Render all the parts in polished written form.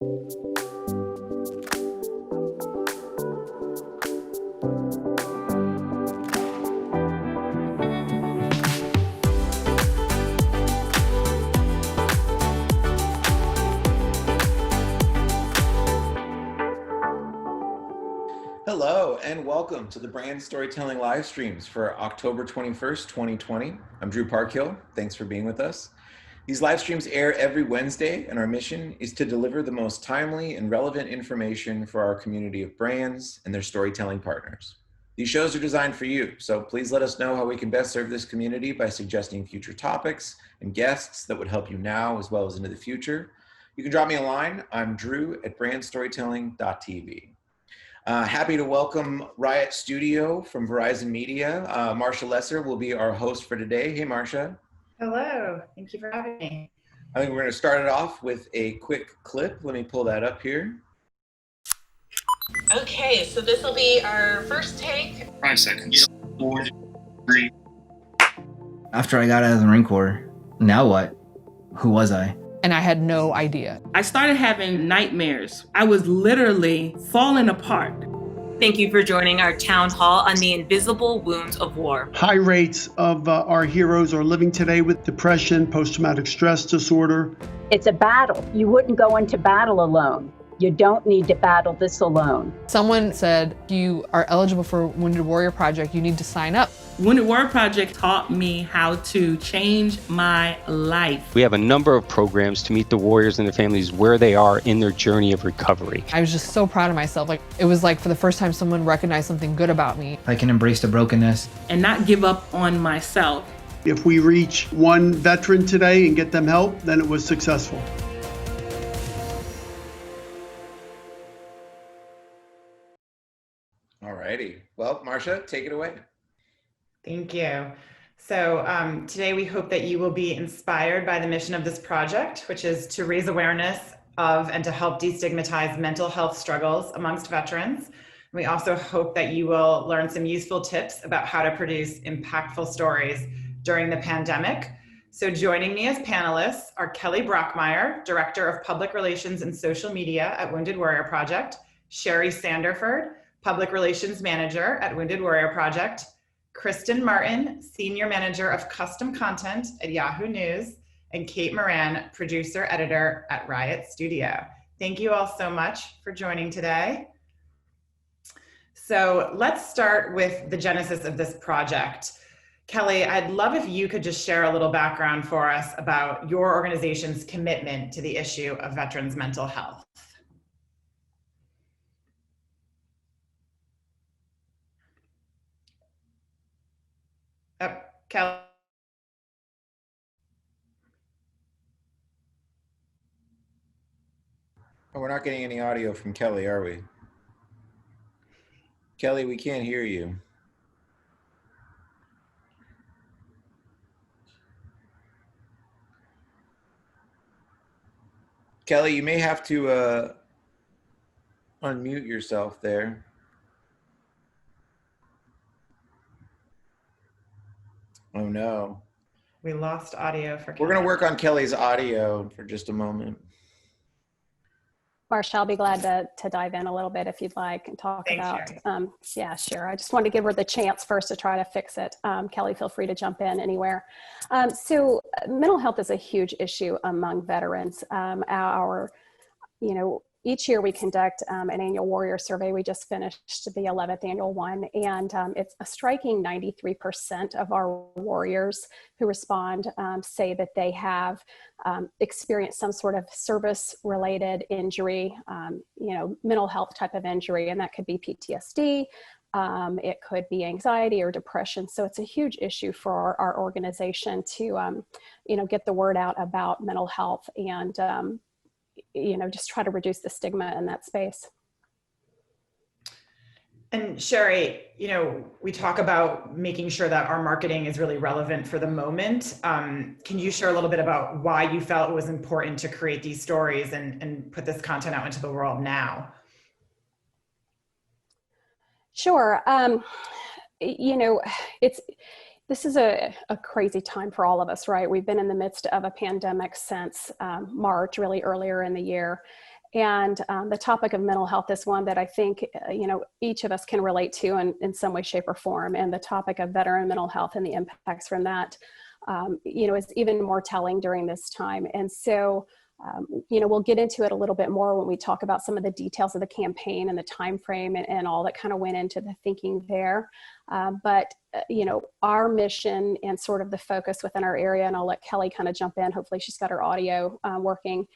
Hello and welcome to the Brand Storytelling live streams for October 21st, 2020. I'm Drew Parkhill. Thanks for being with us. These live streams air every Wednesday, and our mission is to deliver the most timely and relevant information for our community of brands and their storytelling partners. These shows are designed for you, so please let us know how we can best serve this community by suggesting future topics and guests that would help you now as well as into the future. You can drop me a line. I'm Drew at BrandStorytelling.tv. Happy to welcome RYOT Studio from Verizon Media. Marsha Lesser will be our host for today. Hey, Marsha. Hello, thank you for having me. I think we're going to start it off with a quick clip. Let me pull that up here. Okay, so this will be our first take. 5 seconds. 4, 3. After I got out of the Marine Corps, now what? Who was I? And I had no idea. I started having nightmares. I was literally falling apart. Thank you for joining our town hall on the invisible wounds of war. High rates of our heroes are living today with depression, post-traumatic stress disorder. It's a battle. You wouldn't go into battle alone. You don't need to battle this alone. Someone said, you are eligible for Wounded Warrior Project, you need to sign up. Wounded Warrior Project taught me how to change my life. We have a number of programs to meet the warriors and their families where they are in their journey of recovery. I was just so proud of myself. It was like for the first time someone recognized something good about me. I can embrace the brokenness. And not give up on myself. If we reach one veteran today and get them help, then it was successful. Alrighty. Well, Marsha, take it away. Thank you. So today we hope that you will be inspired by the mission of this project, which is to raise awareness of and to help destigmatize mental health struggles amongst veterans. We also hope that you will learn some useful tips about how to produce impactful stories during the pandemic. So joining me as panelists are Kelly Brockmeyer, Director of Public Relations and Social Media at Wounded Warrior Project, Sherry Sanderford, Public Relations Manager at Wounded Warrior Project, Kristen Martin, Senior Manager of Custom Content at Yahoo News, and Kate Moran, Producer Editor at RYOT Studio. Thank you all so much for joining today. So let's start with the genesis of this project. Kelly, I'd love if you could just share a little background for us about your organization's commitment to the issue of veterans' mental health. Kelly. Oh, we're not getting any audio from Kelly, are we? Kelly, we can't hear you. Kelly, you may have to unmute yourself there. Oh no. We lost audio for Kelly. We're going to work on Kelly's audio for just a moment. Marsha, I'll be glad to dive in a little bit if you'd like and talk about, yeah, sure. I just wanted to give her the chance first to try to fix it. Kelly, feel free to jump in anywhere. So mental health is a huge issue among veterans. Each year we conduct an annual warrior survey. We just finished the 11th annual one, and it's a striking 93% of our warriors who respond say that they have experienced some sort of service-related injury, mental health type of injury, and that could be PTSD, it could be anxiety or depression. So it's a huge issue for our organization to, get the word out about mental health and just try to reduce the stigma in that space. And Sherry, we talk about making sure that our marketing is really relevant for the moment. Can you share a little bit about why you felt it was important to create these stories and put this content out into the world now? Sure. This is a crazy time for all of us, right? We've been in the midst of a pandemic since March, really earlier in the year. And the topic of mental health is one that I think, each of us can relate to in some way, shape, or form. And the topic of veteran mental health and the impacts from that, is even more telling during this time. And so, we'll get into it a little bit more when we talk about some of the details of the campaign and the time frame and all that kind of went into the thinking there. But our mission and sort of the focus within our area, and I'll let Kelly kind of jump in. Hopefully she's got her audio working,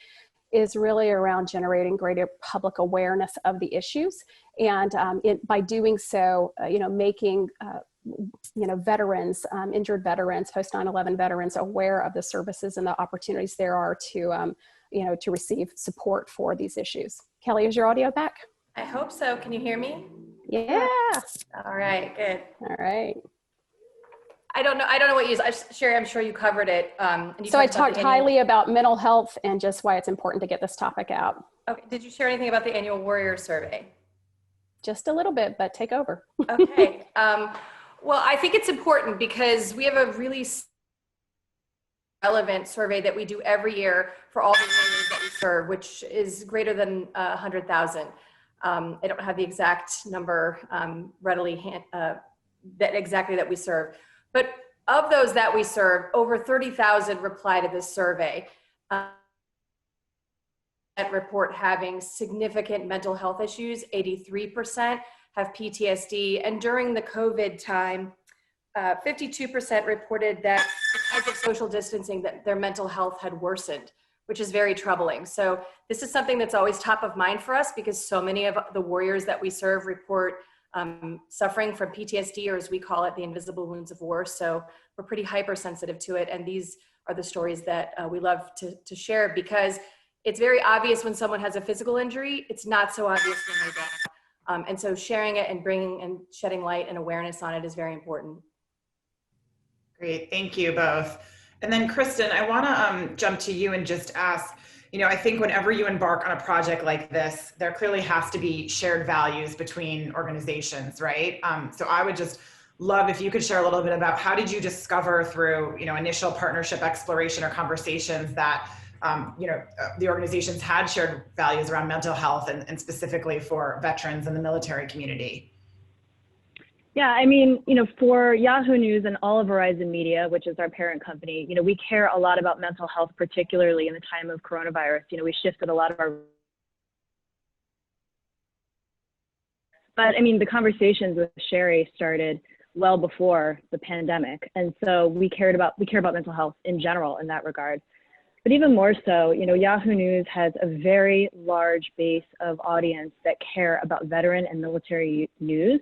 is really around generating greater public awareness of the issues. And by doing so, making veterans, injured veterans, post 9/11 veterans aware of the services and the opportunities there are to receive support for these issues. Kelly, is your audio back? I hope so. Can you hear me? Yeah. All right, good. All right. I don't know what you use. Sherry, I'm sure you covered it. So I talked highly about mental health and just why it's important to get this topic out. Okay. Did you share anything about the annual Warrior Survey? Just a little bit, but take over. Okay. Well, I think it's important because we have a really relevant survey that we do every year for all the warriors that we serve, which is greater than 100,000. I don't have the exact number readily that we serve. But of those that we serve, over 30,000 reply to this survey that report having significant mental health issues. 83% have PTSD. And during the COVID time, 52% reported that because of social distancing that their mental health had worsened, which is very troubling. So this is something that's always top of mind for us because so many of the warriors that we serve report suffering from PTSD, or as we call it, the invisible wounds of war. So we're pretty hypersensitive to it. And these are the stories that we love to share because it's very obvious when someone has a physical injury. It's not so obvious when they don't. And so sharing it and bringing and shedding light and awareness on it is very important. Great, thank you both. And then Kristen, I wanna jump to you and just ask, I think whenever you embark on a project like this, there clearly has to be shared values between organizations, right? So I would just love if you could share a little bit about how did you discover through, initial partnership exploration or conversations that, the organizations had shared values around mental health and specifically for veterans in the military community. Yeah, for Yahoo News and all of Verizon Media, which is our parent company, we care a lot about mental health, particularly in the time of coronavirus. We shifted a lot of our, but the conversations with Sherry started well before the pandemic. And so we care about mental health in general in that regard. But even more so, Yahoo News has a very large base of audience that care about veteran and military news.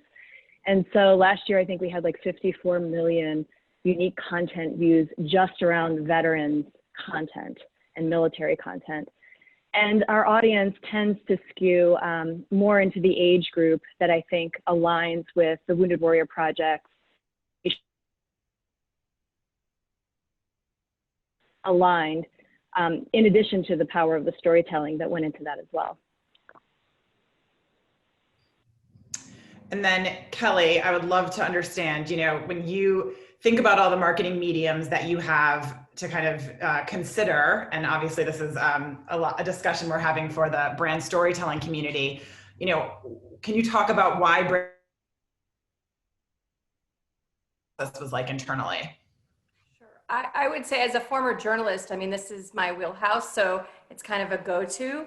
And so last year, I think we had like 54 million unique content views just around veterans content and military content. And our audience tends to skew more into the age group that I think aligns with the Wounded Warrior Project. Aligned, in addition to the power of the storytelling that went into that as well. And then Kelly, I would love to understand, when you think about all the marketing mediums that you have to kind of consider, and obviously this is a discussion we're having for the brand storytelling community, can you talk about why this was like internally? Sure. I would say as a former journalist, this is my wheelhouse, so it's kind of a go-to.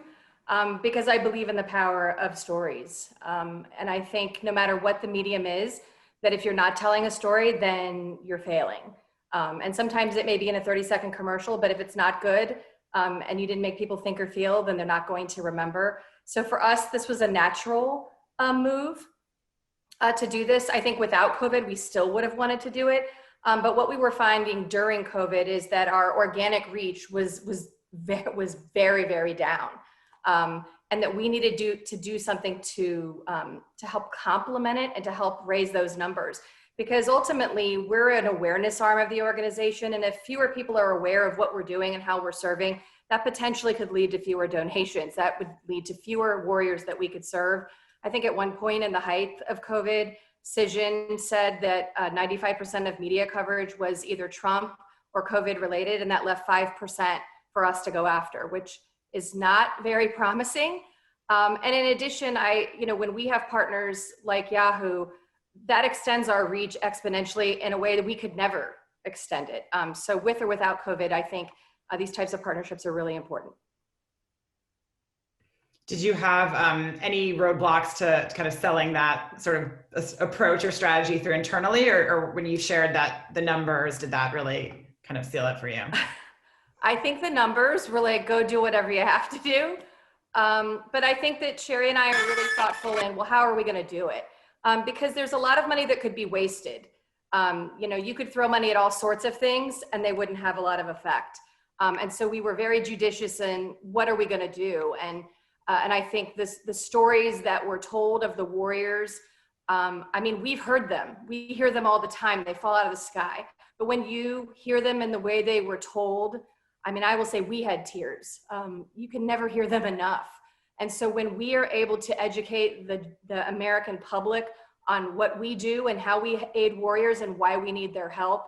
Because I believe in the power of stories. And I think no matter what the medium is, that if you're not telling a story, then you're failing. And sometimes it may be in a 30-second commercial, but if it's not good and you didn't make people think or feel, then they're not going to remember. So for us, this was a natural move to do this. I think without COVID, we still would have wanted to do it. But what we were finding during COVID is that our organic reach was very, very down. And that we needed to do something to help complement it and to help raise those numbers. Because ultimately, we're an awareness arm of the organization, and if fewer people are aware of what we're doing and how we're serving, that potentially could lead to fewer donations. That would lead to fewer warriors that we could serve. I think at one point in the height of COVID, Cision said that 95% of media coverage was either Trump or COVID related, and that left 5% for us to go after, which is not very promising. And in addition, when we have partners like Yahoo, that extends our reach exponentially in a way that we could never extend it. So with or without COVID, I think these types of partnerships are really important. Did you have any roadblocks to kind of selling that sort of approach or strategy through internally, or when you shared the numbers, did that really kind of seal it for you? I think the numbers were like, go do whatever you have to do. But I think that Sherry and I are really thoughtful in, well, how are we going to do it? Because there's a lot of money that could be wasted. You could throw money at all sorts of things and they wouldn't have a lot of effect. And so we were very judicious in what are we going to do? And I think the stories that were told of the warriors, we've heard them. We hear them all the time. They fall out of the sky. But when you hear them in the way they were told, I will say we had tears. You can never hear them enough. And so when we are able to educate the American public on what we do and how we aid warriors and why we need their help,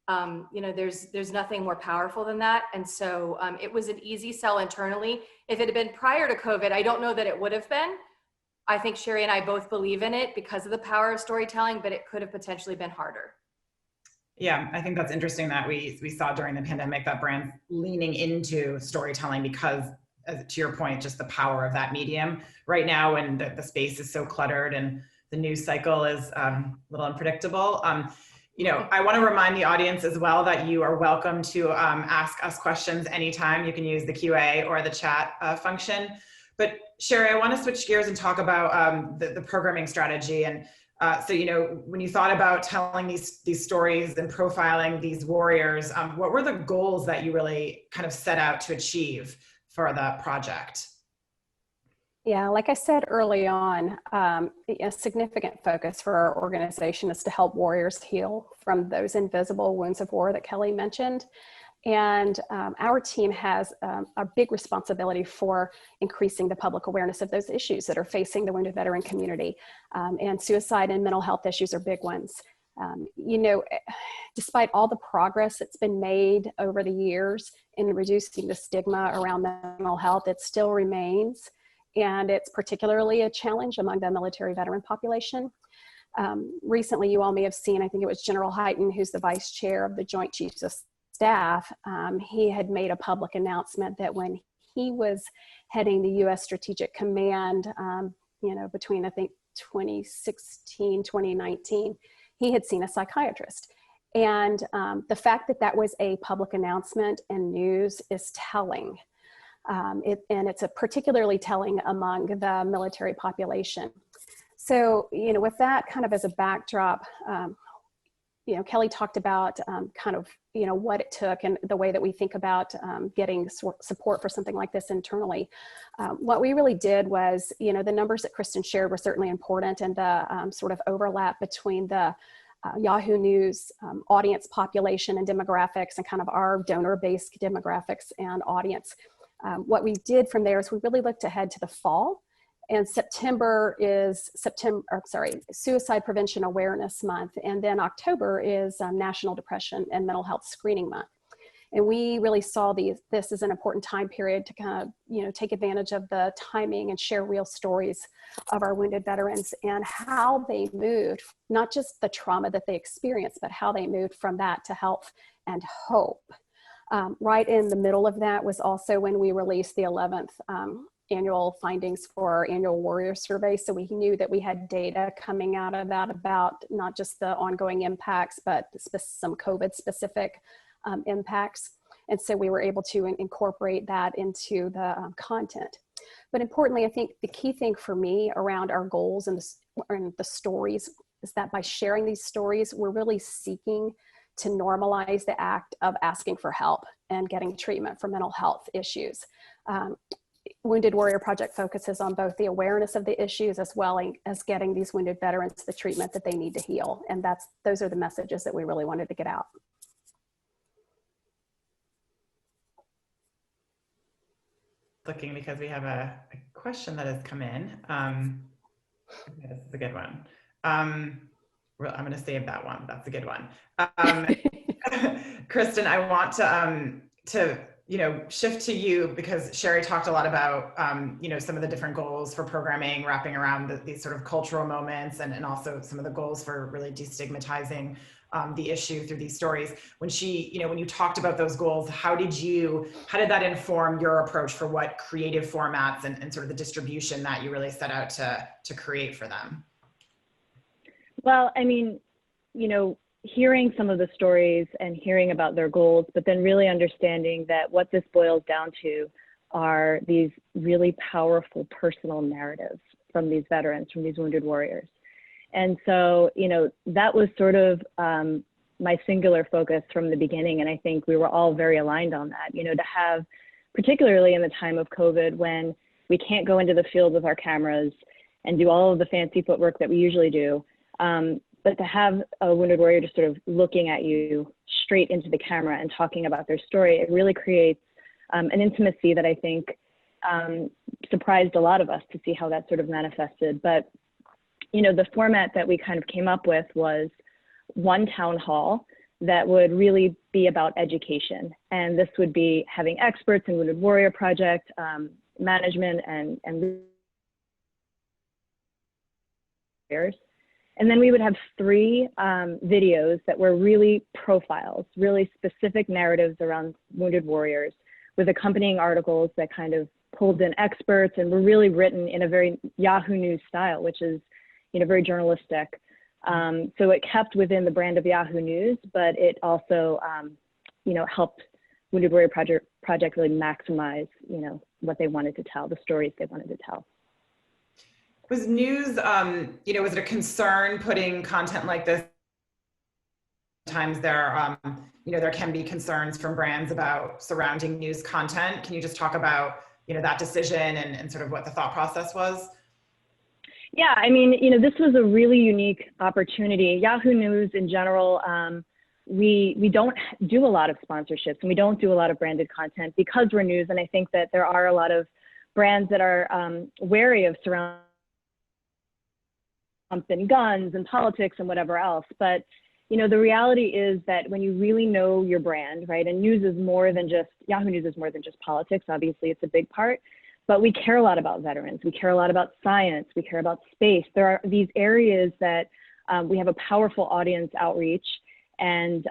there's nothing more powerful than that. And so it was an easy sell internally. If it had been prior to COVID, I don't know that it would have been. I think Sherry and I both believe in it because of the power of storytelling, but it could have potentially been harder. Yeah, I think that's interesting that we saw during the pandemic that brands leaning into storytelling because, to your point, just the power of that medium right now, when the space is so cluttered and the news cycle is a little unpredictable. I want to remind the audience as well that you are welcome to ask us questions anytime. You can use the QA or the chat function. But Sherry, I want to switch gears and talk about the programming strategy. And so, when you thought about telling these stories and profiling these warriors, what were the goals that you really kind of set out to achieve for the project? Yeah, like I said early on, a significant focus for our organization is to help warriors heal from those invisible wounds of war that Kelly mentioned. And our team has a big responsibility for increasing the public awareness of those issues that are facing the wounded veteran community. And suicide and mental health issues are big ones. Despite all the progress that's been made over the years in reducing the stigma around mental health, it still remains. And it's particularly a challenge among the military veteran population. Recently, you all may have seen, I think it was General Hyten, who's the vice chair of the Joint Chiefs of Staff. He had made a public announcement that when he was heading the U.S. Strategic Command, between, I think, 2016, 2019, he had seen a psychiatrist. And the fact that that was a public announcement and news is telling. And it's particularly telling among the military population. So, with that kind of as a backdrop, Kelly talked about what it took and the way that we think about getting support for something like this internally. What we really did was, the numbers that Kristen shared were certainly important, and the sort of overlap between the Yahoo News audience population and demographics and kind of our donor-based demographics and audience. What we did from there is we really looked ahead to the fall, and September is Suicide Prevention Awareness Month, and then October is National Depression and Mental Health Screening Month. And we really saw this as an important time period to kind of, take advantage of the timing and share real stories of our wounded veterans and how they moved, not just the trauma that they experienced, but how they moved from that to health and hope. Right in the middle of that was also when we released the 11th annual findings for our annual warrior survey. So we knew that we had data coming out of that about not just the ongoing impacts, but some COVID specific impacts. And so we were able to incorporate that into the content. But importantly, I think the key thing for me around our goals and the stories is that by sharing these stories, we're really seeking to normalize the act of asking for help and getting treatment for mental health issues. Wounded Warrior Project focuses on both the awareness of the issues as well as getting these wounded veterans the treatment that they need to heal. And those are the messages that we really wanted to get out. Looking because we have a question that has come in. This is a good one. I'm going to save that one. That's a good one. Kristen, I want to shift to you, because Sherry talked a lot about, some of the different goals for programming wrapping around these sort of cultural moments, and also some of the goals for really destigmatizing the issue through these stories. When when you talked about those goals, how did that inform your approach for what creative formats and sort of the distribution that you really set out to create for them? Well, I mean, hearing some of the stories and hearing about their goals, but then really understanding that what this boils down to are these really powerful personal narratives from these veterans, from these wounded warriors. And so, that was sort of my singular focus from the beginning. And I think we were all very aligned on that, to have, particularly in the time of COVID, when we can't go into the field with our cameras and do all of the fancy footwork that we usually do. But to have a wounded warrior just sort of looking at you straight into the camera and talking about their story, it really creates an intimacy that I think surprised a lot of us to see how that sort of manifested. But, the format that we kind of came up with was one town hall that would really be about education. And this would be having experts in Wounded Warrior Project, management, and leaders. And then we would have 3 videos that were really profiles, really specific narratives around wounded warriors, with accompanying articles that kind of pulled in experts and were really written in a very Yahoo News style, which is, very journalistic. So it kept within the brand of Yahoo News, but it also, helped Wounded Warrior Project really maximize, what they wanted to tell, the stories they wanted to tell. Was news, was it a concern putting content like this? Sometimes there, there can be concerns from brands about surrounding news content. Can you just talk about, that decision and sort of what the thought process was? Yeah, I mean, this was a really unique opportunity. Yahoo News in general, we don't do a lot of sponsorships, and we don't do a lot of branded content because we're news. And I think that there are a lot of brands that are wary of surrounding and guns and politics and whatever else. But, the reality is that when you really know your brand, right, and news is more than just, Yahoo News is more than just politics. Obviously, it's a big part, but we care a lot about veterans. We care a lot about science. We care about space. There are these areas that we have a powerful audience outreach, and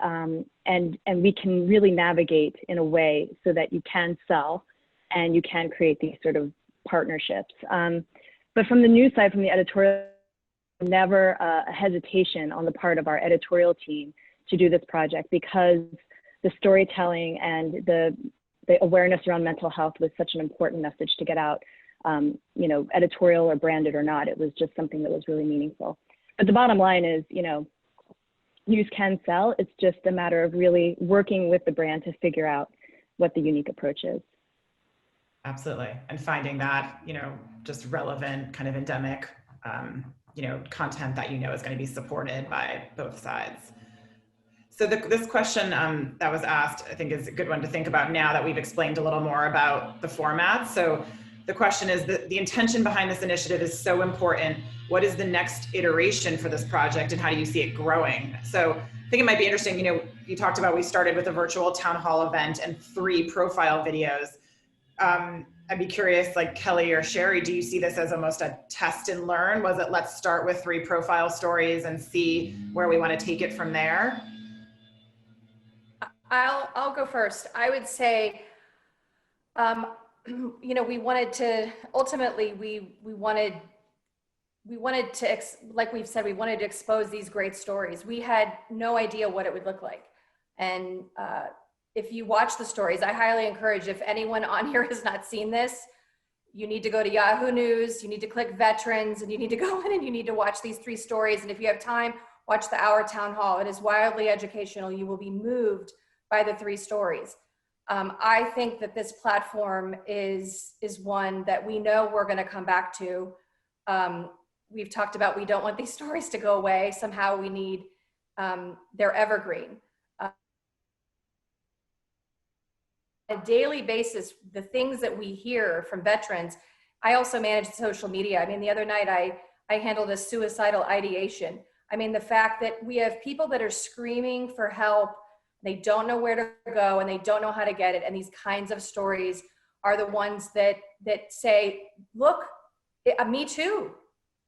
we can really navigate in a way so that you can sell and you can create these sort of partnerships. But from the news side, from the editorial, never a hesitation on the part of our editorial team to do this project, because the storytelling and the awareness around mental health was such an important message to get out, editorial or branded or not. It was just something that was really meaningful. But the bottom line is, news can sell. It's just a matter of really working with the brand to figure out what the unique approach is. Absolutely. And finding that, just relevant kind of endemic, content that is going to be supported by both sides. So this question that was asked, I think, is a good one to think about now that we've explained a little more about the format. So the question is, the intention behind this initiative is so important. What is the next iteration for this project, and how do you see it growing? So I think it might be interesting, you talked about, we started with a virtual town hall event and 3 profile videos. I'd be curious, like Kelly or Sherry, do you see this as almost a test and learn? Was it, let's start with 3 profile stories and see where we want to take it from there? I'll go first. I would say, we wanted to, ultimately, we wanted to, like we've said, we wanted to expose these great stories. We had no idea what it would look like. And if you watch the stories, I highly encourage, if anyone on here has not seen this, you need to go to Yahoo News, you need to click veterans, and you need to go in and you need to watch these 3 stories. And if you have time, watch the Hour Town Hall. It is wildly educational. You will be moved by the 3 stories. I think that this platform is one that we know we're going to come back to. We've talked about, we don't want these stories to go away. Somehow we need, they're evergreen. On a daily basis, the things that we hear from veterans, I also manage social media. I mean, the other night I handled a suicidal ideation. I mean, the fact that we have people that are screaming for help They don't know where to go and they don't know how to get it. And these kinds of stories are the ones that say, look, me too.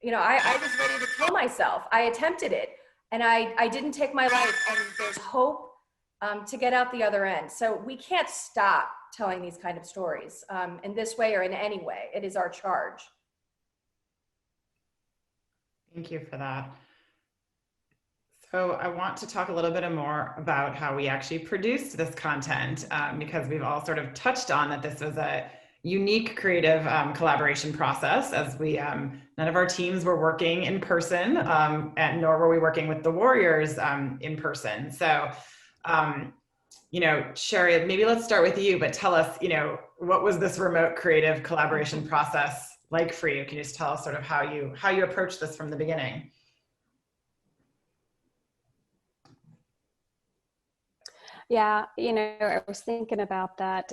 You know, I was ready to kill myself. I attempted it and I didn't take my life, and there's hope to get out the other end. So we can't stop telling these kind of stories in this way or in any way. It is our charge. Thank you for that. So I want to talk a little bit more about how we actually produced this content, because we've all sort of touched on that this was a unique creative collaboration process, as we none of our teams were working in person, and nor were we working with the Warriors in person. So, you know, Sherry, maybe let's start with you, but tell us, you know, what was this remote creative collaboration process like for you? Can you just tell us sort of how you approached this from the beginning? Yeah, you know, I was thinking about that.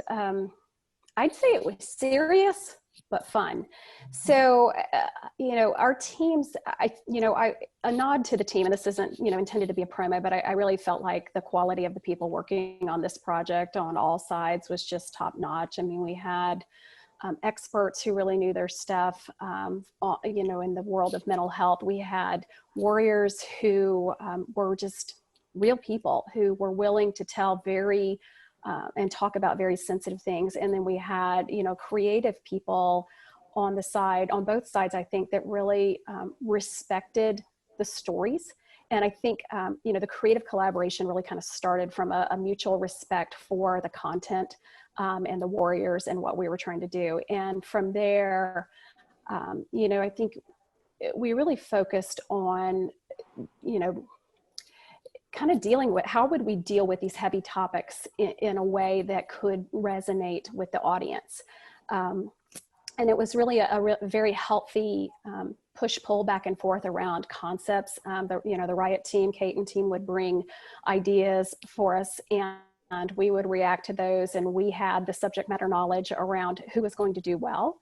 I'd say it was serious but fun. So, you know, our teams, a nod to the team, and this isn't, you know, intended to be a promo, but I really felt like the quality of the people working on this project on all sides was just top notch. I mean, we had experts who really knew their stuff, you know, in the world of mental health. We had warriors who were just real people who were willing to tell and talk about very sensitive things. And then we had, you know, creative people on both sides, I think, that really respected the stories. And I think, you know, the creative collaboration really kind of started from a mutual respect for the content and the warriors and what we were trying to do. And from there, you know, I think we really focused on, you know, kind of dealing with how would we deal with these heavy topics in a way that could resonate with the audience. And it was really a very healthy push-pull back and forth around concepts. The RYOT team, Kate and team would bring ideas for us, and we would react to those, and we had the subject matter knowledge around who was going to do well.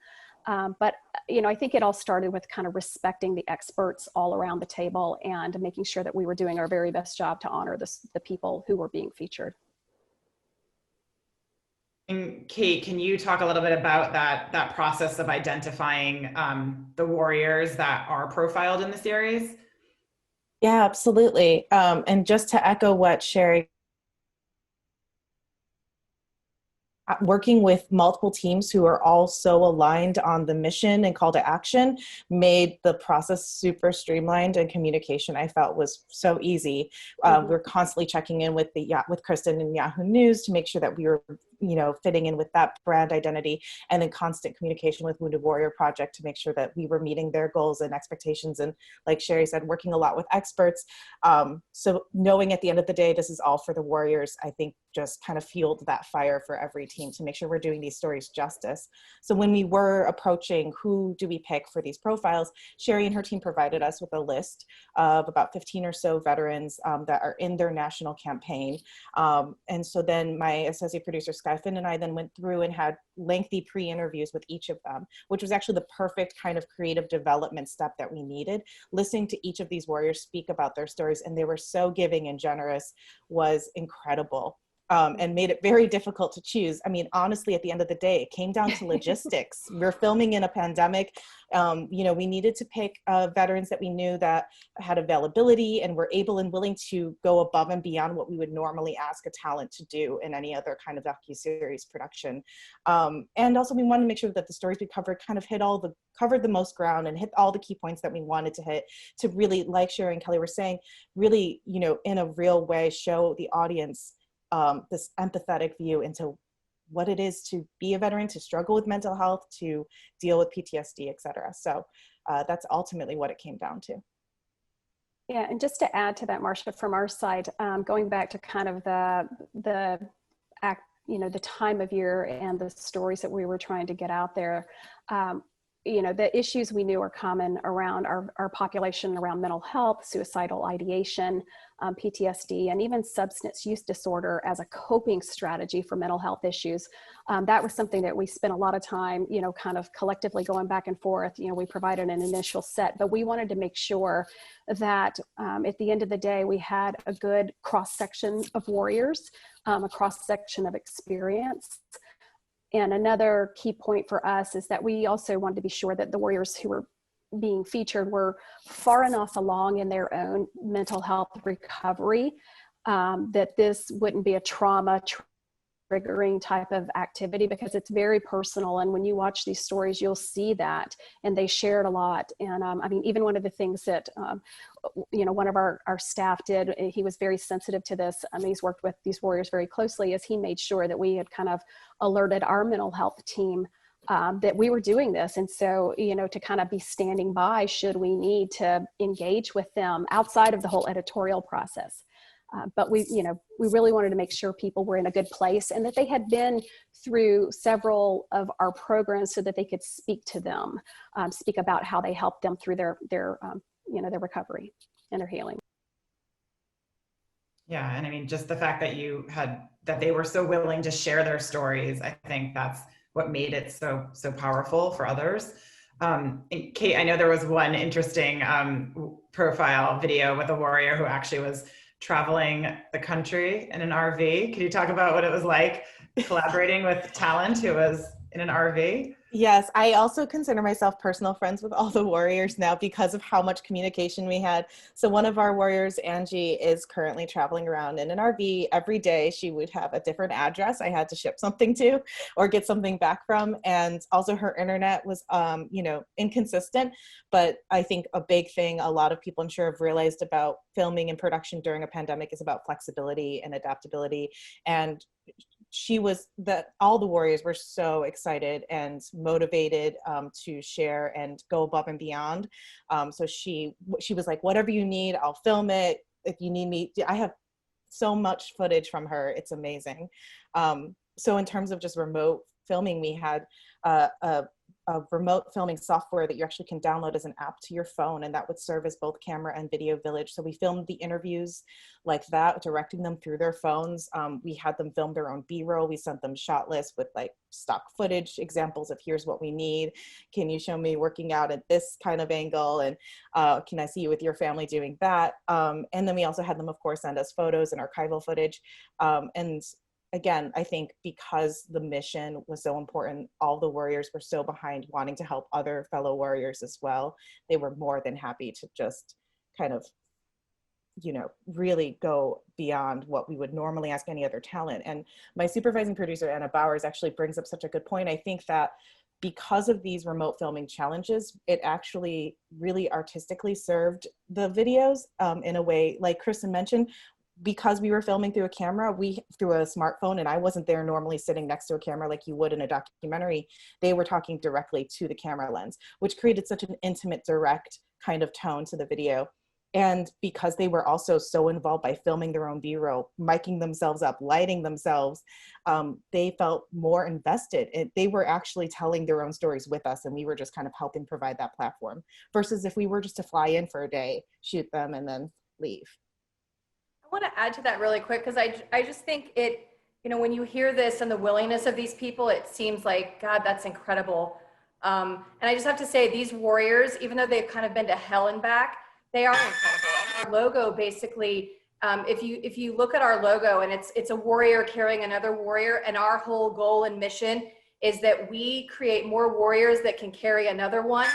But, you know, I think it all started with kind of respecting the experts all around the table and making sure that we were doing our very best job to honor the people who were being featured. And Kate, can you talk a little bit about that process of identifying the warriors that are profiled in the series? Yeah, absolutely. And just to echo what Sherry, working with multiple teams who are all so aligned on the mission and call to action made the process super streamlined, and communication I felt was so easy. We're constantly checking in with Kristen and Yahoo News to make sure that we were, you know, fitting in with that brand identity, and in constant communication with Wounded Warrior Project to make sure that we were meeting their goals and expectations. And like Sherry said, working a lot with experts. So knowing at the end of the day, this is all for the warriors, I think just kind of fueled that fire for every team to make sure we're doing these stories justice. So when we were approaching who do we pick for these profiles, Sherry and her team provided us with a list of about 15 or so veterans that are in their national campaign. And so then my associate producer, Sky Finn, and I then went through and had lengthy pre-interviews with each of them, which was actually the perfect kind of creative development step that we needed. Listening to each of these warriors speak about their stories, and they were so giving and generous, was incredible. And made it very difficult to choose. I mean, honestly, at the end of the day, it came down to logistics. We're filming in a pandemic. You know, we needed to pick veterans that we knew that had availability and were able and willing to go above and beyond what we would normally ask a talent to do in any other kind of docuseries production. And also we wanted to make sure that the stories we covered kind of covered the most ground and hit all the key points that we wanted to hit, to really, like Sherry and Kelly were saying, really, you know, in a real way, show the audience this empathetic view into what it is to be a veteran, to struggle with mental health, to deal with PTSD, et cetera. So that's ultimately what it came down to. Yeah, and just to add to that, Marcia, from our side, going back to kind of the time of year and the stories that we were trying to get out there, you know, the issues we knew are common around our population around mental health, suicidal ideation, PTSD, and even substance use disorder as a coping strategy for mental health issues. That was something that we spent a lot of time, you know, kind of collectively going back and forth. You know, we provided an initial set, but we wanted to make sure that at the end of the day, we had a good cross-section of warriors, a cross-section of experience. And another key point for us is that we also wanted to be sure that the warriors who were being featured were far enough along in their own mental health recovery that this wouldn't be a trauma triggering type of activity, because it's very personal. And when you watch these stories, you'll see that, and they shared a lot. And I mean, even one of the things that, you know, one of our staff did, he was very sensitive to this. He's worked with these warriors very closely, as he made sure that we had kind of alerted our mental health team that we were doing this. And so, you know, to kind of be standing by should we need to engage with them outside of the whole editorial process. But we, you know, we really wanted to make sure people were in a good place and that they had been through several of our programs so that they could speak to them, speak about how they helped them through their you know, their recovery and their healing. Yeah, and I mean, just the fact that they were so willing to share their stories, I think that's what made it so powerful for others. And Kate, I know there was one interesting profile video with a warrior who actually was traveling the country in an RV. Could you talk about what it was like collaborating with talent who was in an RV? Yes, I also consider myself personal friends with all the warriors now because of how much communication we had. So one of our warriors, Angie, is currently traveling around in an RV. Every day she would have a different address I had to ship something to or get something back from. And also her internet was, you know, inconsistent. But I think a big thing a lot of people I'm sure have realized about filming and production during a pandemic is about flexibility and adaptability. And all the warriors were so excited and motivated to share and go above and beyond. So she was like, whatever you need, I'll film it. If you need me, I have so much footage from her. It's amazing. So in terms of just remote filming, we had a remote filming software that you actually can download as an app to your phone, and that would serve as both camera and video village. So we filmed the interviews like that, directing them through their phones. We had them film their own B-roll. We sent them shot lists with like stock footage examples of here's what we need. Can you show me working out at this kind of angle? And can I see you with your family doing that? And then we also had them, of course, send us photos and archival footage. And again, I think because the mission was so important, all the warriors were so behind wanting to help other fellow warriors as well. They were more than happy to just kind of, you know, really go beyond what we would normally ask any other talent. And my supervising producer, Anna Bowers, actually brings up such a good point. I think that because of these remote filming challenges, it actually really artistically served the videos in a way, like Kristen mentioned, because we were filming through a camera, through a smartphone, and I wasn't there normally sitting next to a camera like you would in a documentary, they were talking directly to the camera lens, which created such an intimate, direct kind of tone to the video. And because they were also so involved by filming their own B-roll, miking themselves up, lighting themselves, they felt more invested. They were actually telling their own stories with us, and we were just kind of helping provide that platform, versus if we were just to fly in for a day, shoot them, and then leave. I want to add to that really quick, because I just think it, you know, when you hear this and the willingness of these people, it seems like, God, that's incredible. And I just have to say, these warriors, even though they've kind of been to hell and back, they are incredible. Our logo basically, if you look at our logo, and it's a warrior carrying another warrior, and our whole goal and mission is that we create more warriors that can carry another one.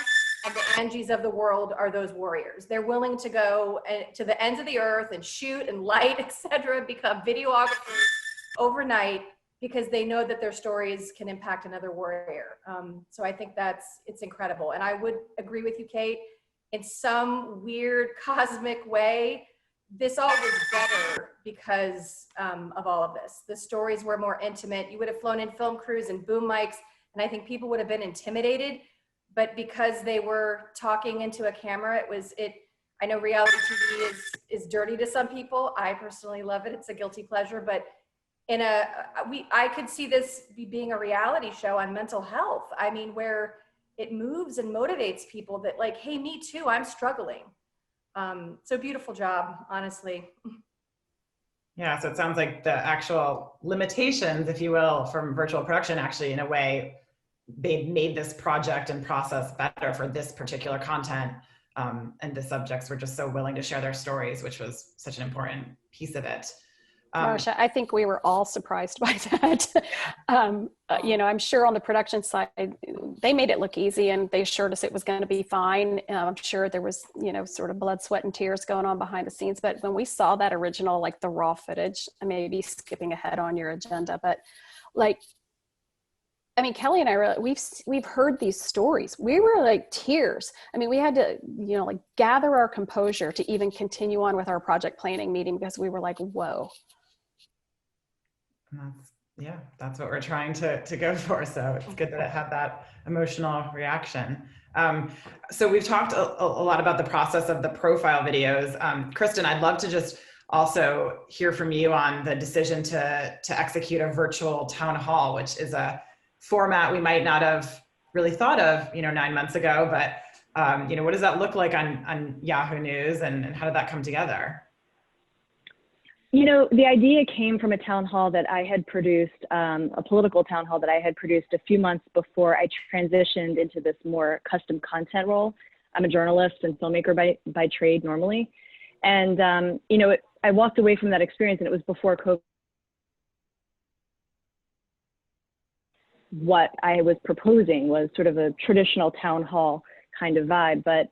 And the Angies of the world are those warriors. They're willing to go to the ends of the earth and shoot and light, etc., become videographers overnight because they know that their stories can impact another warrior. So I think it's incredible. And I would agree with you, Kate, in some weird cosmic way, this all was better because of all of this. The stories were more intimate. You would have flown in film crews and boom mics, and I think people would have been intimidated. But because they were talking into a camera, I know reality TV is dirty to some people. I personally love it. It's a guilty pleasure. But I could see this being a reality show on mental health. I mean, where it moves and motivates people that like, hey, me too, I'm struggling. So beautiful job, honestly. Yeah, so it sounds like the actual limitations, if you will, from virtual production actually in a way they made this project and process better for this particular content. And the subjects were just so willing to share their stories, which was such an important piece of it. Marsha, I think we were all surprised by that. You know, I'm sure on the production side, they made it look easy and they assured us it was going to be fine. I'm sure there was, you know, sort of blood, sweat, and tears going on behind the scenes. But when we saw that original, like the raw footage, I may be skipping ahead on your agenda, but like, I mean, Kelly and I we've heard these stories. We were like tears. I mean, we had to, you know, like gather our composure to even continue on with our project planning meeting because we were like, whoa. That's what we're trying to go for. So it's good that it had that emotional reaction. So we've talked a lot about the process of the profile videos. Kristen, I'd love to just also hear from you on the decision to execute a virtual town hall, which is a format we might not have really thought of, you know, 9 months ago, but you know, what does that look like on Yahoo News, and how did that come together? You know, the idea came from a town hall that I had produced, a political town hall that I had produced a few months before I transitioned into this more custom content role. I'm a journalist and filmmaker by trade normally. And, you know, I walked away from that experience, and it was before COVID. What I was proposing was sort of a traditional town hall kind of vibe. But,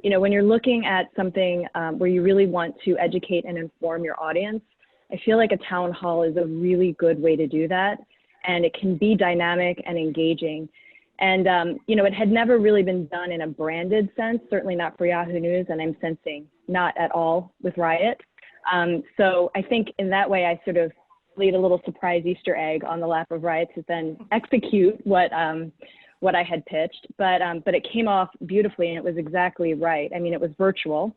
you know, when you're looking at something where you really want to educate and inform your audience, I feel like a town hall is a really good way to do that. And it can be dynamic and engaging. And, you know, it had never really been done in a branded sense, certainly not for Yahoo News, and I'm sensing not at all with RYOT. So I think in that way, I sort of laid a little surprise Easter egg on the lap of RYOT to then execute what I had pitched, but it came off beautifully, and it was exactly right. I mean, it was virtual,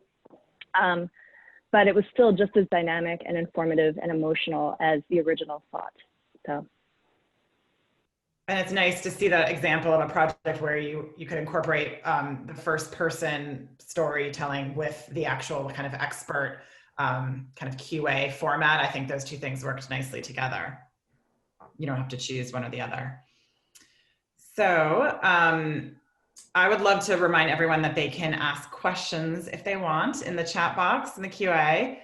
but it was still just as dynamic and informative and emotional as the original thought. So. And it's nice to see that example of a project where you could incorporate the first person storytelling with the actual kind of expert kind of QA format. I think those two things worked nicely together. You don't have to choose one or the other. So I would love to remind everyone that they can ask questions if they want in the chat box in the QA.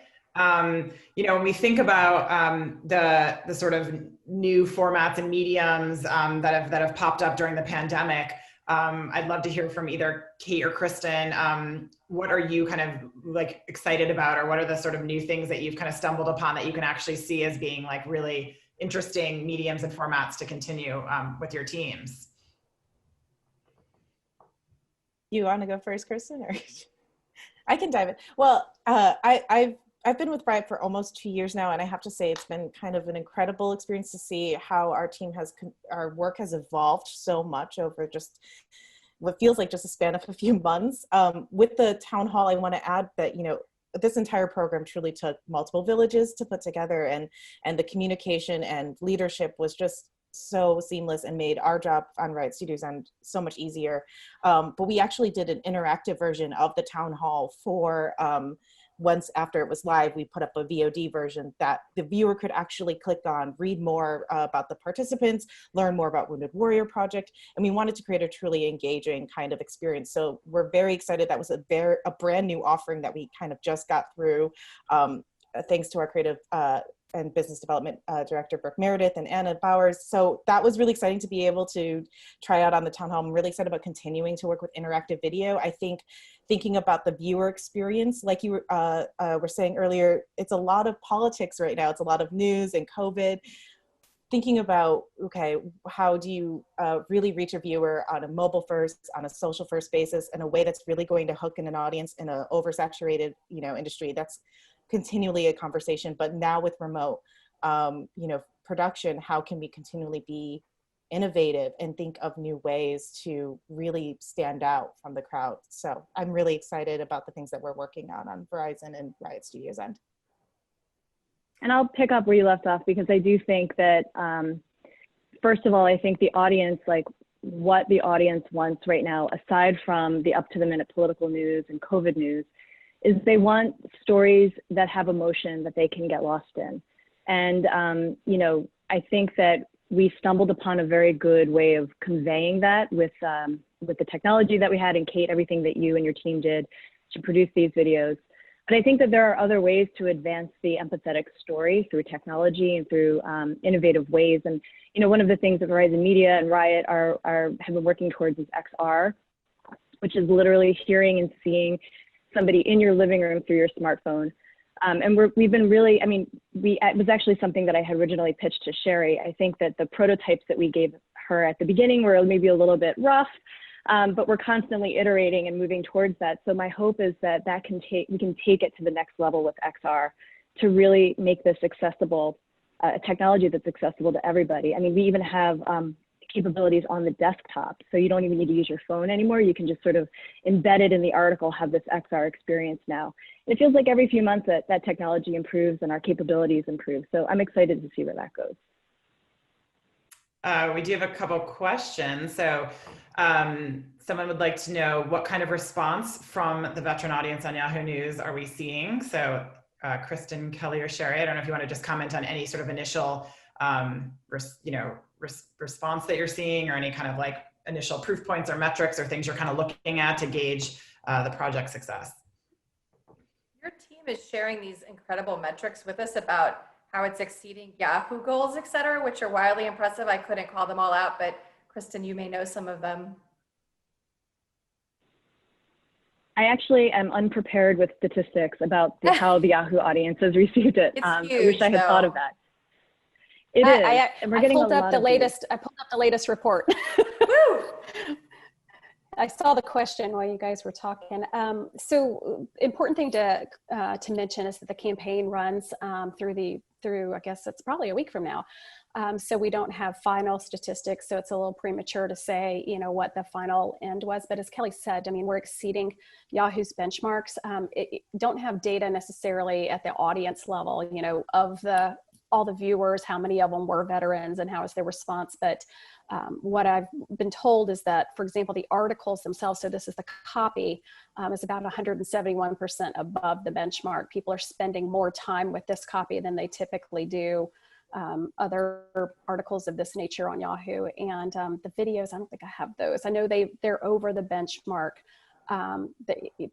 You know, when we think about the sort of new formats and mediums that have popped up during the pandemic, I'd love to hear from either Kate or Kristen. What are you kind of like excited about, or what are the sort of new things that you've kind of stumbled upon that you can actually see as being like really interesting mediums and formats to continue with your teams? You want to go first, Kristen, or I can dive in? Well, I've been with RYOT for almost 2 years now, and I have to say it's been kind of an incredible experience to see how our work has evolved so much over just what feels like just a span of a few months. With the town hall, I want to add that, you know, this entire program truly took multiple villages to put together, and the communication and leadership was just so seamless and made our job on RYOT Studios and so much easier. But we actually did an interactive version of the town hall for once after it was live, we put up a VOD version that the viewer could actually click on, read more about the participants, learn more about Wounded Warrior Project, and we wanted to create a truly engaging kind of experience. So we're very excited. That was a brand new offering that we kind of just got through, thanks to our creative and business development director, Brooke Meredith, and Anna Bowers. So that was really exciting to be able to try out on the town hall. I'm really excited about continuing to work with interactive video. I think thinking about the viewer experience, like you were saying earlier, it's a lot of politics right now. It's a lot of news and COVID. Thinking about, okay, how do you really reach a viewer on a mobile first, on a social first basis in a way that's really going to hook in an audience in an oversaturated, you know, industry? That's continually a conversation, but now with remote, you know, production, how can we continually be innovative and think of new ways to really stand out from the crowd? So I'm really excited about the things that we're working on Verizon and RYOT Studios end. And I'll pick up where you left off, because I do think that, first of all, I think the audience, like what the audience wants right now, aside from the up-to-the-minute political news and COVID news, is they want stories that have emotion that they can get lost in. And, you know, I think that we stumbled upon a very good way of conveying that with the technology that we had, and Kate, everything that you and your team did to produce these videos. But I think that there are other ways to advance the empathetic story through technology and through innovative ways. And, you know, one of the things that Verizon Media and RYOT have been working towards is XR, which is literally hearing and seeing somebody in your living room through your smartphone. And we've been really, I mean, it was actually something that I had originally pitched to Sherry. I think that the prototypes that we gave her at the beginning were maybe a little bit rough, but we're constantly iterating and moving towards that. So my hope is that we can take it to the next level with XR to really make this accessible, a technology that's accessible to everybody. I mean, we even have capabilities on the desktop, so you don't even need to use your phone anymore. You can just sort of embed it in the article, have this XR experience now. It feels like every few months that technology improves and our capabilities improve. So I'm excited to see where that goes. We do have a couple questions. So someone would like to know, what kind of response from the veteran audience on Yahoo News are we seeing? So Kristen, Kelly, or Sherry, I don't know if you want to just comment on any sort of initial response that you're seeing, or any kind of like initial proof points or metrics or things you're kind of looking at to gauge the project success. Your team is sharing these incredible metrics with us about how it's exceeding Yahoo goals, et cetera, which are wildly impressive. I couldn't call them all out, but Kristen, you may know some of them. I actually am unprepared with statistics about how the Yahoo audience has received it. It's huge, I wish I had thought of that. It is. I pulled up the latest report. Woo! I saw the question while you guys were talking. So important thing to mention is that the campaign runs through I guess it's probably a week from now. So we don't have final statistics, so it's a little premature to say, you know, what the final end was. But as Kelly said, I mean, we're exceeding Yahoo's benchmarks. Don't have data necessarily at the audience level, you know, of all the viewers, how many of them were veterans and how was their response. But what I've been told is that, for example, the articles themselves, so this is the copy, is about 171% above the benchmark. People are spending more time with this copy than they typically do other articles of this nature on Yahoo. And the videos, I don't think I have those. I know they're over the benchmark.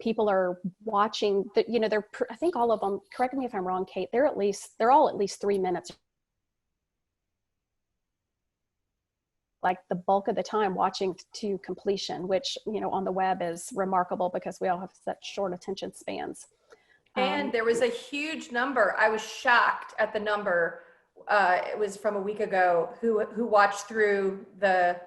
People are watching that, you know, I think all of them, correct me if I'm wrong, Kate, they're all at least 3 minutes, like the bulk of the time watching to completion, which, you know, on the web is remarkable because we all have such short attention spans. And there was a huge number. I was shocked at the number. It was from a week ago, who watched through the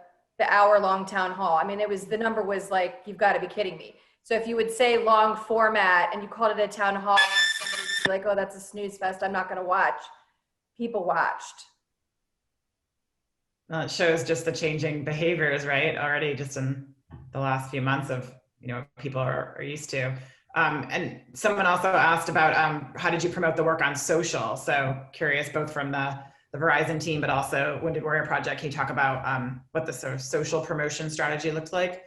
hour-long town hall. I mean, the number was like, you've got to be kidding me. So if you would say long format and you called it a town hall, and somebody would be like, oh, that's a snooze fest, I'm not going to watch. People watched. Well, it shows just the changing behaviors, right? Already just in the last few months of, you know, people are used to. And someone also asked about how did you promote the work on social? So curious, both from the Verizon team, but also Wounded Warrior Project. Can you talk about what the sort of social promotion strategy looked like?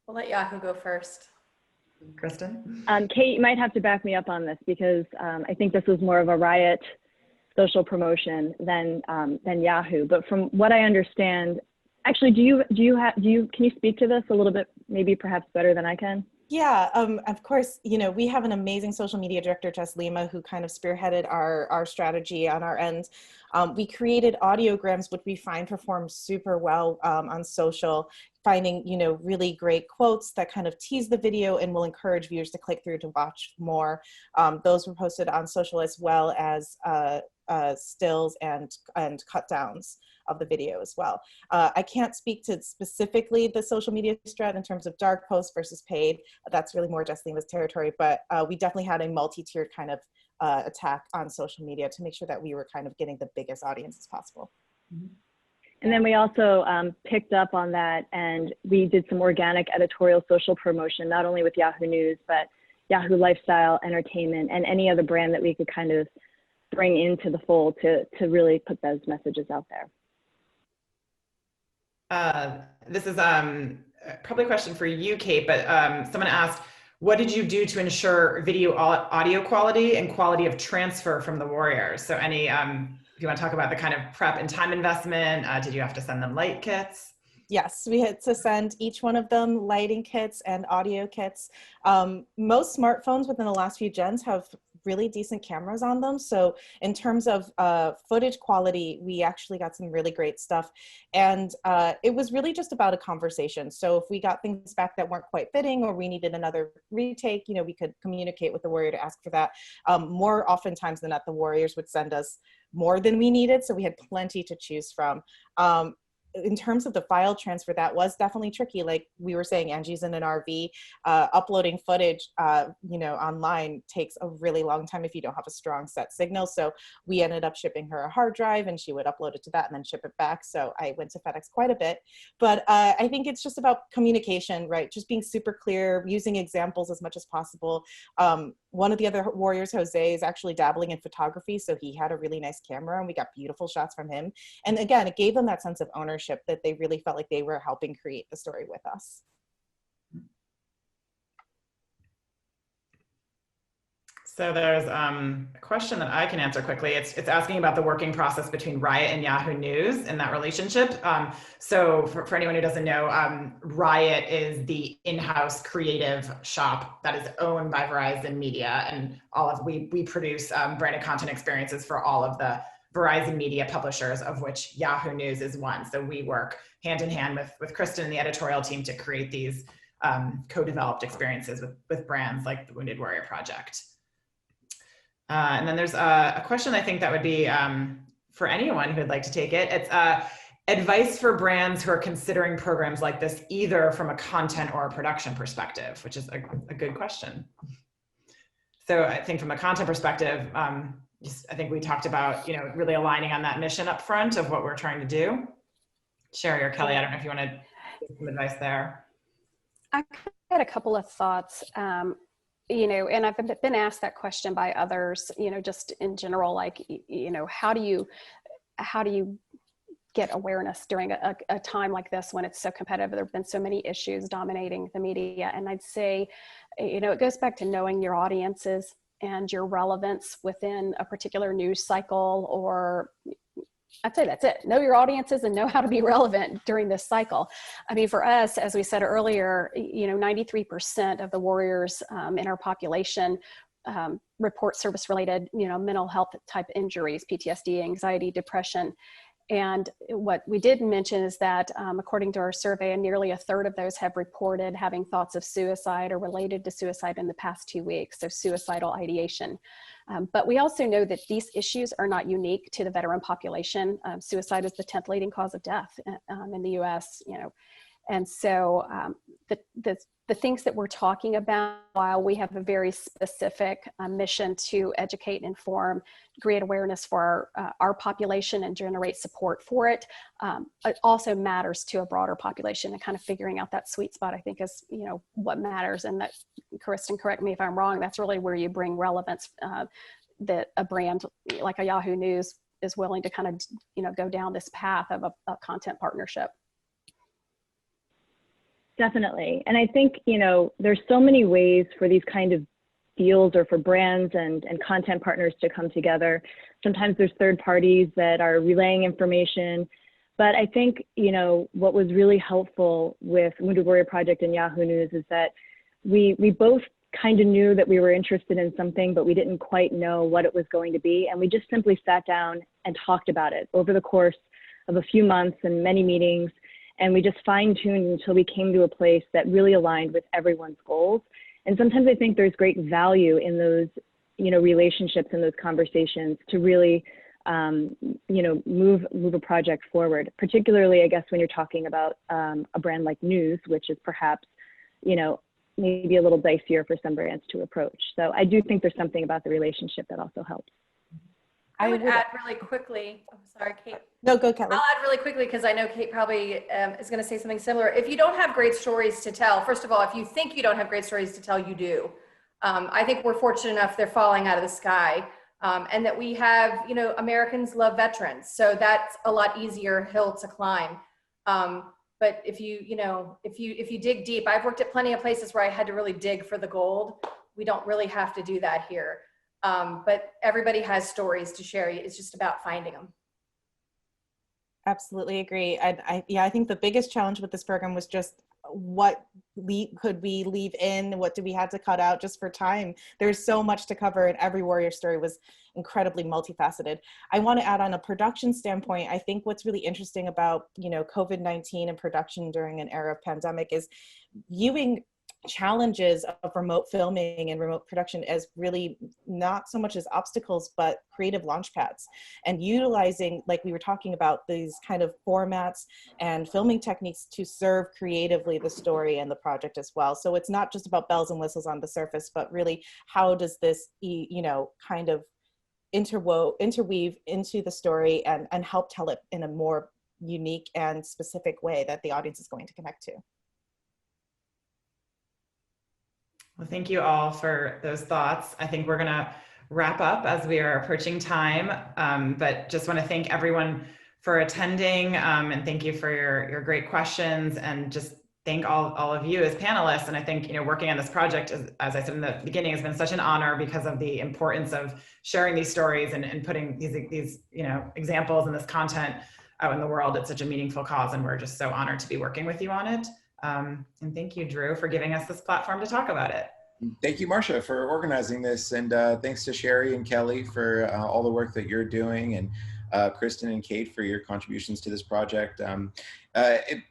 We'll let Yahoo go first. Kristen? Kate, you might have to back me up on this because I think this was more of a RYOT social promotion than Yahoo. But from what I understand, actually, can you speak to this a little bit, maybe perhaps better than I can? Yeah, of course, you know, we have an amazing social media director, Tess Lima, who kind of spearheaded our strategy on our end. We created audiograms, which we find perform super well on social, finding, you know, really great quotes that kind of tease the video and will encourage viewers to click through to watch more. Those were posted on social as well as stills and cut downs of the video as well. I can't speak to specifically the social media strat in terms of dark posts versus paid. That's really more Jess Lima's territory, but we definitely had a multi-tiered kind of attack on social media to make sure that we were kind of getting the biggest audience as possible. Mm-hmm. And then we also picked up on that, and we did some organic editorial social promotion, not only with Yahoo News, but Yahoo Lifestyle, Entertainment, and any other brand that we could kind of bring into the fold to really put those messages out there. This is probably a question for you, Kate, but someone asked, what did you do to ensure video audio quality and quality of transfer from the Warriors? So any, if you want to talk about the kind of prep and time investment, did you have to send them light kits? Yes, we had to send each one of them lighting kits and audio kits. Most smartphones within the last few gens have really decent cameras on them. So in terms of footage quality, we actually got some really great stuff. And it was really just about a conversation. So if we got things back that weren't quite fitting or we needed another retake, you know, we could communicate with the Warrior to ask for that. More oftentimes than not, the Warriors would send us more than we needed. So we had plenty to choose from. In terms of the file transfer, that was definitely tricky. Like we were saying, Angie's in an RV. Uploading footage, you know, online takes a really long time if you don't have a strong set signal. So we ended up shipping her a hard drive, and she would upload it to that and then ship it back. So I went to FedEx quite a bit. But I think it's just about communication, right? Just being super clear, using examples as much as possible. One of the other Warriors, Jose, is actually dabbling in photography, so he had a really nice camera, and we got beautiful shots from him. And again, it gave them that sense of ownership that they really felt like they were helping create the story with us. So there's a question that I can answer quickly. It's asking about the working process between RYOT and Yahoo News and that relationship. So for anyone who doesn't know, RYOT is the in-house creative shop that is owned by Verizon Media, and we produce branded content experiences for all of the Verizon Media publishers, of which Yahoo News is one. So we work hand in hand with Kristen and the editorial team to create these co-developed experiences with brands like the Wounded Warrior Project. And then there's a question I think that would be for anyone who'd like to take it. It's advice for brands who are considering programs like this, either from a content or a production perspective, which is a good question. So I think from a content perspective, I think we talked about, you know, really aligning on that mission up front of what we're trying to do. Sherry or Kelly, I don't know if you want to give some advice there. I've got a couple of thoughts. You know, and I've been asked that question by others, you know, just in general, like, you know, how do you get awareness during a time like this when it's so competitive? There have been so many issues dominating the media. And I'd say, you know, it goes back to knowing your audiences and your relevance within a particular news cycle, or I'd say that's it. Know your audiences and know how to be relevant during this cycle. I mean, for us, as we said earlier, you know, 93% of the Warriors in our population report service-related, you know, mental health type injuries, PTSD, anxiety, depression. And what we did mention is that according to our survey, nearly a third of those have reported having thoughts of suicide or related to suicide in the past 2 weeks, so suicidal ideation. But we also know that these issues are not unique to the veteran population. Suicide is the 10th leading cause of death in the US, you know. And so the things that we're talking about, while we have a very specific mission to educate, inform, create awareness for our population and generate support for it, it also matters to a broader population, and kind of figuring out that sweet spot, I think, is, you know, what matters. And that, Kristen, correct me if I'm wrong, that's really where you bring relevance, that a brand like a Yahoo News is willing to kind of, you know, go down this path of a content partnership. Definitely. And I think, you know, there's so many ways for these kind of deals or for brands and content partners to come together. Sometimes there's third parties that are relaying information. But I think, you know, what was really helpful with Wounded Warrior Project and Yahoo News is that we both kind of knew that we were interested in something, but we didn't quite know what it was going to be. And we just simply sat down and talked about it over the course of a few months and many meetings. And we just fine-tuned until we came to a place that really aligned with everyone's goals. And sometimes I think there's great value in those, you know, relationships and those conversations to really, you know, move a project forward. Particularly, I guess, when you're talking about a brand like News, which is perhaps, you know, maybe a little dicier for some brands to approach. So I do think there's something about the relationship that also helps. I would add really quickly, oh, sorry, Kate. No, go, Kelly. I'll add really quickly because I know Kate probably is going to say something similar. If you don't have great stories to tell, first of all, if you think you don't have great stories to tell, you do. I think we're fortunate enough they're falling out of the sky, and that we have, you know, Americans love veterans. So that's a lot easier hill to climb. But if you dig deep, I've worked at plenty of places where I had to really dig for the gold. We don't really have to do that here. But everybody has stories to share. It's just about finding them. Absolutely agree. I think the biggest challenge with this program was just what could we leave in? What do we have to cut out just for time? There's so much to cover, and every warrior story was incredibly multifaceted. I want to add on a production standpoint. I think what's really interesting about, COVID-19 and production during an era of pandemic is viewing challenges of remote filming and remote production as really not so much as obstacles, but creative launch pads, and utilizing, like we were talking about, these kind of formats and filming techniques to serve creatively the story and the project as well. So it's not just about bells and whistles on the surface, but really how does this, kind of interweave into the story and help tell it in a more unique and specific way that the audience is going to connect to. Well, thank you all for those thoughts. I think we're going to wrap up as we are approaching time, but just want to thank everyone for attending, and thank you for your great questions, and just thank all of you as panelists. And I think, working on this project, as I said in the beginning, has been such an honor because of the importance of sharing these stories and putting these examples and this content out in the world. It's such a meaningful cause, and we're just so honored to be working with you on it. And thank you, Drew, for giving us this platform to talk about it. Thank you, Marcia, for organizing this. And thanks to Sherry and Kelly for all the work that you're doing, and Kristen and Kate for your contributions to this project.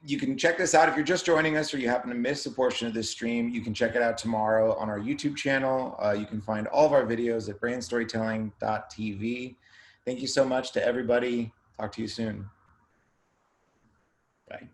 You can check this out if you're just joining us or you happen to miss a portion of this stream. You can check it out tomorrow on our YouTube channel. You can find all of our videos at BrandStorytelling.tv. Thank you so much to everybody. Talk to you soon. Bye.